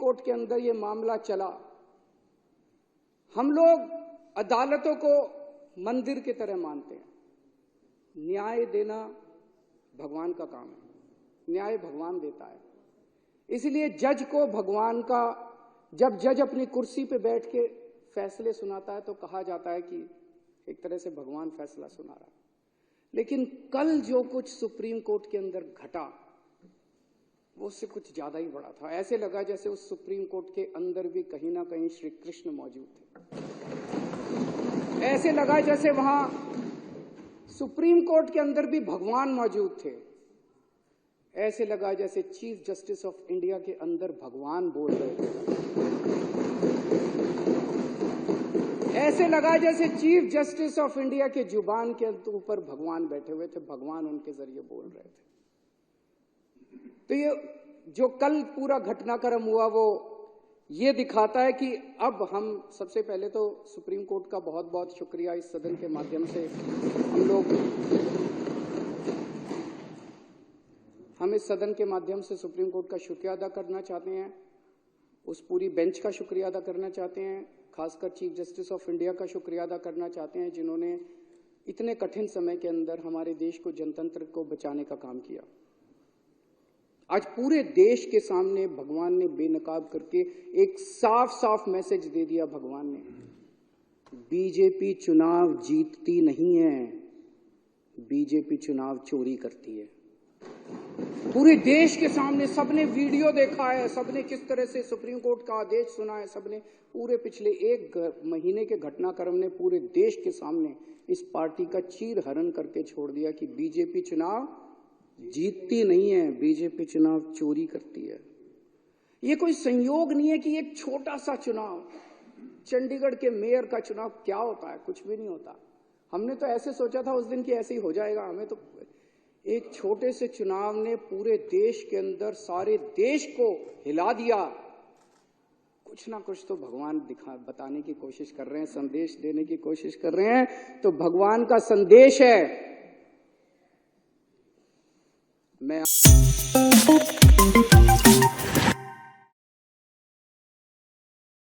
Court के अंदर ये मामला चला। हम लोग अदालतों को मंदिर की तरह मानते हैं। न्याय देना भगवान का काम है, न्याय भगवान देता है। इसलिए जज को भगवान का, जब जज अपनी कुर्सी पे बैठ के फैसले सुनाता है तो कहा जाता है कि एक तरह से भगवान फैसला सुना रहा है। लेकिन कल जो कुछ सुप्रीम कोर्ट के अंदर घटा वो उससे कुछ ज्यादा ही बड़ा था। ऐसे लगा जैसे उस सुप्रीम कोर्ट के अंदर भी कहीं ना कहीं श्री कृष्ण मौजूद थे। ऐसे लगा जैसे वहां सुप्रीम कोर्ट के अंदर भी भगवान मौजूद थे। ऐसे लगा जैसे चीफ जस्टिस ऑफ इंडिया के अंदर भगवान बोल रहे थे। ऐसे लगा जैसे चीफ जस्टिस ऑफ इंडिया के जुबान के ऊपर भगवान बैठे हुए थे, भगवान उनके जरिए बोल रहे थे। तो ये जो कल पूरा घटनाक्रम हुआ वो ये दिखाता है कि अब हम सबसे पहले तो सुप्रीम कोर्ट का बहुत बहुत शुक्रिया इस सदन के माध्यम से हम इस सदन के माध्यम से सुप्रीम कोर्ट का शुक्रिया अदा करना चाहते हैं। उस पूरी बेंच का शुक्रिया अदा करना चाहते हैं। खासकर चीफ जस्टिस ऑफ इंडिया का शुक्रिया अदा करना चाहते हैं जिन्होंने इतने कठिन समय के अंदर हमारे देश को, जनतंत्र को बचाने का काम किया। आज पूरे देश के सामने भगवान ने बेनकाब करके एक साफ साफ मैसेज दे दिया। भगवान ने, बीजेपी चुनाव जीतती नहीं है, बीजेपी चुनाव चोरी करती है। पूरे देश के सामने सबने वीडियो देखा है, सबने किस तरह से सुप्रीम कोर्ट का आदेश सुना है। सबने पूरे पिछले एक महीने के घटनाक्रम ने पूरे देश के सामने इस पार्टी का चीर हरण करके छोड़ दिया कि बीजेपी चुनाव जीतती नहीं है, बीजेपी चुनाव चोरी करती है। ये कोई संयोग नहीं है कि एक छोटा सा चुनाव, चंडीगढ़ के मेयर का चुनाव क्या होता है, कुछ भी नहीं होता। हमने तो ऐसे सोचा था उस दिन कि ऐसे ही हो जाएगा। हमें तो एक छोटे से चुनाव ने पूरे देश के अंदर सारे देश को हिला दिया। कुछ ना कुछ तो भगवान बताने की कोशिश कर रहे हैं, संदेश देने की कोशिश कर रहे हैं। तो भगवान का संदेश है, मैं